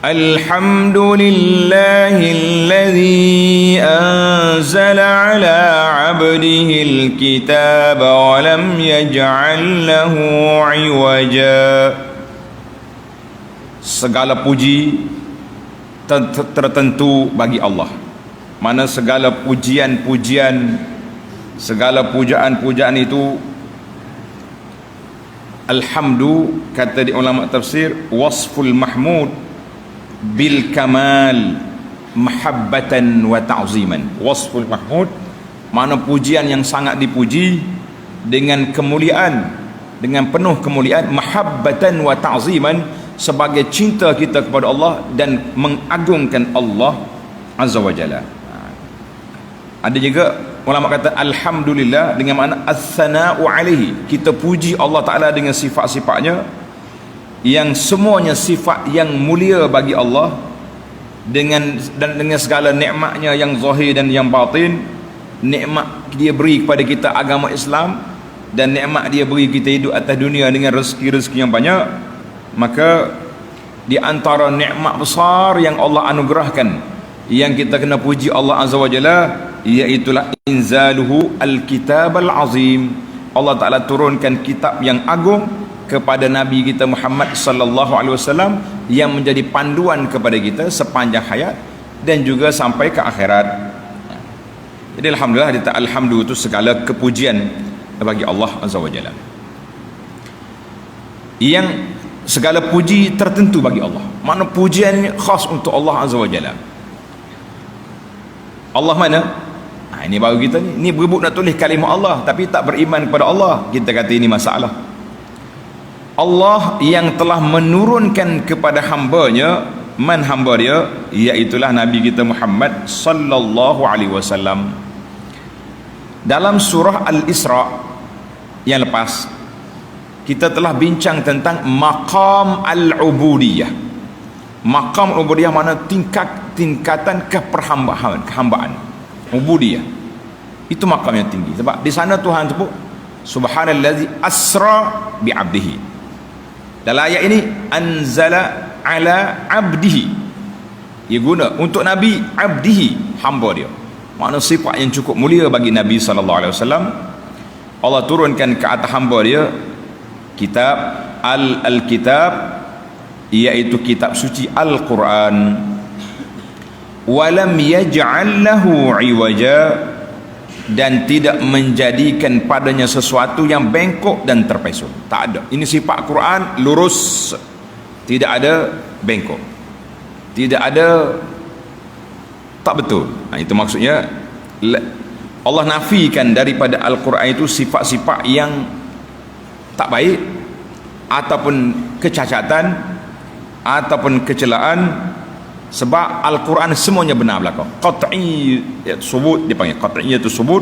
Alhamdulillahilladzi anzala ala 'abdihil kitaba wa lam yaj'al lahu 'iwaja. Segala puji tertentu bagi Allah. Mana segala pujian-pujian, segala pujaan-pujaan itu, alhamdu, kata di ulama tafsir, wasful mahmud bil kamal mahabbatan wa ta'ziman. Wasful mahmud, mana pujian yang sangat dipuji dengan kemuliaan, dengan penuh kemuliaan, mahabbatan wa ta'ziman, sebagai cinta kita kepada Allah dan mengagungkan Allah azza wa jalla. Ada juga ulama kata alhamdulillah dengan makna as-sana'u alaihi, kita puji Allah Ta'ala dengan sifat-sifatnya yang semuanya sifat yang mulia bagi Allah, dengan segala nikmatnya yang zahir dan yang batin. Nikmat dia beri kepada kita agama Islam, dan nikmat dia beri kita hidup atas dunia dengan rezeki-rezeki yang banyak. Maka di antara nikmat besar yang Allah anugerahkan, yang kita kena puji Allah Azza wa Jalla, iaitulah inzaluhu al-kitab al-azim. Allah Ta'ala turunkan kitab yang agung kepada Nabi kita Muhammad sallallahu alaihi wasallam, yang menjadi panduan kepada kita sepanjang hayat dan juga sampai ke akhirat. Jadi alhamdulillah, alhamdulillah itu segala kepujian bagi Allah Azza wa Jalla, yang segala puji tertentu bagi Allah. Makna pujian ini khas untuk Allah Azza wa Jalla. Allah mana? Ini baru kita ni berebut nak tulis kalimah Allah tapi tak beriman kepada Allah. Kita kata ini masalah. Allah yang telah menurunkan kepada hambanya, man hamba dia, iaitulah Nabi kita Muhammad sallallahu alaihi wasallam. Dalam surah Al-Isra yang lepas, kita telah bincang tentang maqam al-ubudiyah. Maqam ubudiyah mana tingkatan kehambaan. Ubudiyah itu maqam yang tinggi. Sebab di sana Tuhan sebut subhanallazi asra bi 'abdihi. Dalam ayat ini anzala ala 'abdihi, ia guna untuk Nabi, abdihi, hamba dia. Makna sifat yang cukup mulia bagi Nabi sallallahu alaihi wasallam. Allah turunkan ke atas hamba dia kitab al-kitab, iaitu kitab suci Al-Quran. Walam yaj'al lahu 'iwaja, dan tidak menjadikan padanya sesuatu yang bengkok dan terpesong. Tak ada. Ini sifat Quran, lurus, tidak ada bengkok, tidak ada tak betul. Itu maksudnya Allah nafikan daripada Al-Quran itu sifat-sifat yang tak baik, ataupun kecacatan, ataupun kecelaan. Sebab Al-Quran semuanya benar belaka. Qat'i subut, dipanggil qat'i itu subut,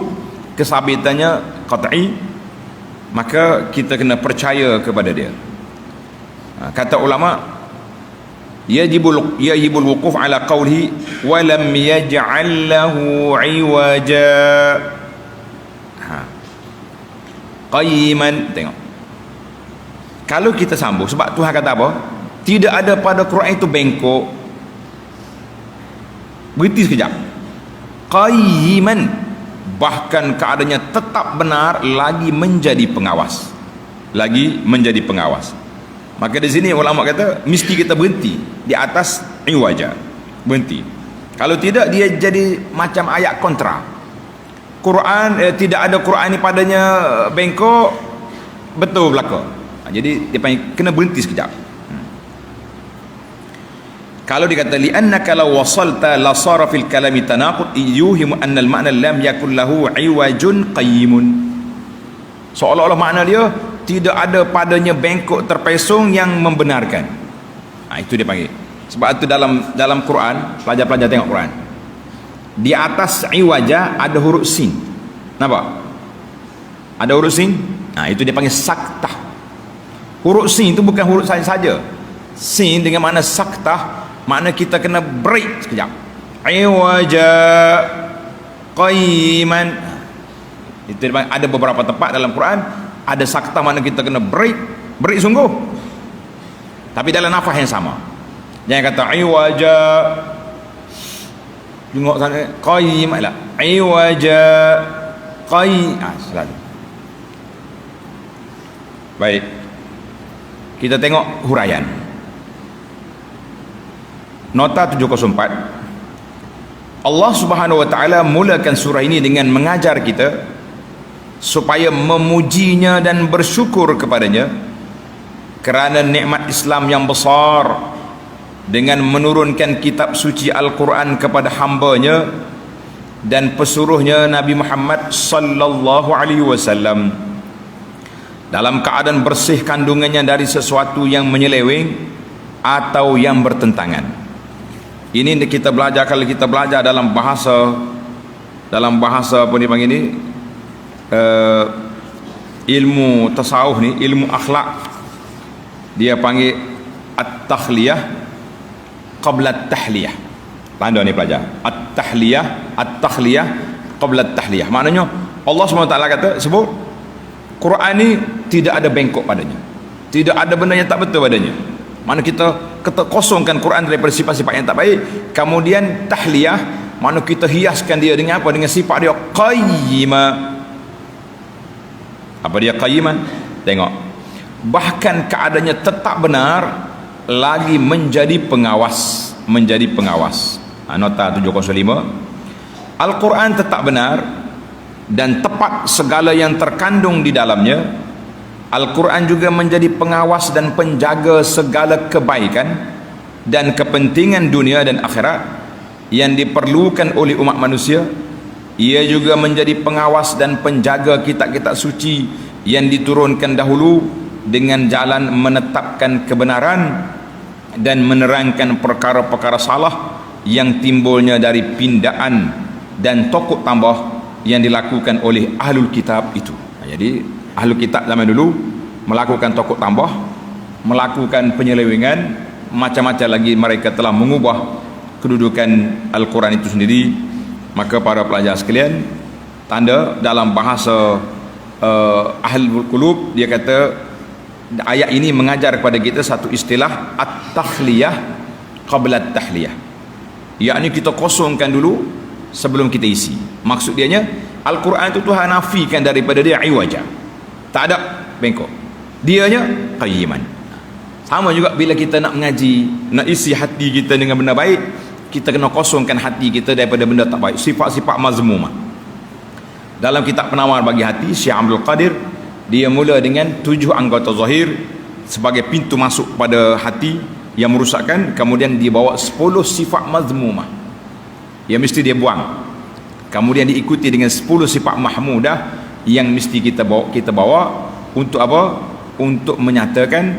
kesabitannya qat'i, maka kita kena percaya kepada dia. Kata ulama, yajibul wuquf ala qawlihi wa lam yaj'al lahu 'iwaja. Qayyiman, tengok. Kalau kita sambung, sebab Tuhan kata apa? Tidak ada pada Quran itu bengkok. Berhenti sekejap. Qayyiman, bahkan keadaannya tetap benar, lagi menjadi pengawas. Lagi menjadi pengawas. Maka di sini ulama kata mesti kita berhenti di atas iwaja. Berhenti. Kalau tidak dia jadi macam ayat kontra. Quran tidak ada Quran ni padanya bengkok, betul belaka. Jadi dia panggil kena berhenti sekejap. Kalau dikata li'annaka law wasalta la sara fil kalami tanaqud yuhimu anna al-ma'na lam yakul lahu 'iwajun qayyimun. Seolah-olah makna dia tidak ada padanya bengkok terpesong yang membenarkan. Itu dia panggil. Sebab itu dalam Quran, pelajar-pelajar tengok Quran. Di atas iwaja ada huruf sin. Nampak? Ada huruf sin? Itu dia panggil saktah. Huruf sin itu bukan huruf saja. Sin dengan makna saktah, makna kita kena break sekejap. Iwaja qayyiman. Itu ada beberapa tempat dalam Quran ada saktah, makna kita kena break sungguh. Tapi dalam nafas yang sama. Jangan kata iwaja. Tengok sana qayyim lah. Iwaja selalu. Baik. Kita tengok huraian. Nota 704. Allah Subhanahu wa taala mulakan surah ini dengan mengajar kita supaya memujinya dan bersyukur kepadanya kerana nikmat Islam yang besar dengan menurunkan kitab suci Al-Quran kepada hambanya dan pesuruhnya Nabi Muhammad sallallahu alaihi wasallam dalam keadaan bersih kandungannya dari sesuatu yang menyeleweng atau yang bertentangan. Ini kita belajar, kalau kita belajar dalam bahasa apa dipanggil ini, ilmu tasawuf ni, ilmu akhlak, dia panggil at-takhliyah qabla at-tahliyah. Tanda ni pelajar, at-takhliyah qabla at-tahliyah. Maknanya Allah SWT kata, sebut Quran ni tidak ada bengkok padanya, tidak ada benda yang tak betul padanya. Mana kita kosongkan Quran daripada sifat-sifat yang tak baik, kemudian tahliyah, mana kita hiaskan dia dengan apa? Dengan sifat dia qayyimah. Apa dia qayyimah? Tengok, bahkan keadaannya tetap benar, lagi menjadi pengawas. Nota 705. Al-Quran tetap benar dan tepat segala yang terkandung di dalamnya. Al-Quran juga menjadi pengawas dan penjaga segala kebaikan dan kepentingan dunia dan akhirat yang diperlukan oleh umat manusia. Ia juga menjadi pengawas dan penjaga kitab-kitab suci yang diturunkan dahulu dengan jalan menetapkan kebenaran dan menerangkan perkara-perkara salah yang timbulnya dari pindaan dan tokok tambah yang dilakukan oleh ahlul kitab itu. Jadi ahlul kitab zaman dulu melakukan tokok tambah, melakukan penyelewengan, macam-macam lagi mereka telah mengubah kedudukan Al-Quran itu sendiri. Maka para pelajar sekalian, tanda dalam bahasa ahlul qulub, dia kata ayat ini mengajar kepada kita satu istilah at-takhliyah qabla at-tahliyah, yakni kita kosongkan dulu sebelum kita isi. Maksud dianya Al-Quran itu Tuhan nafikan daripada dia iwaja, tak ada bengkok, dianya qayyiman. Sama juga bila kita nak mengaji, nak isi hati kita dengan benda baik, kita kena kosongkan hati kita daripada benda tak baik, sifat-sifat mazmumah. Dalam kitab Penawar bagi Hati, Syekh Abdul Qadir, dia mula dengan 7 anggota zahir sebagai pintu masuk pada hati yang merusakkan, kemudian dia bawa 10 sifat mazmumah yang mesti dia buang, kemudian diikuti dengan 10 sifat mahmudah yang mesti kita bawa untuk apa? Untuk menyatakan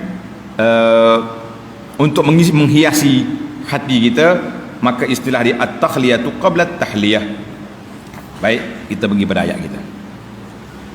untuk menghiasi hati kita. Maka istilah dia at-takhliyatu qabla at-tahliyah. Baik, kita pergi pada ayat kita.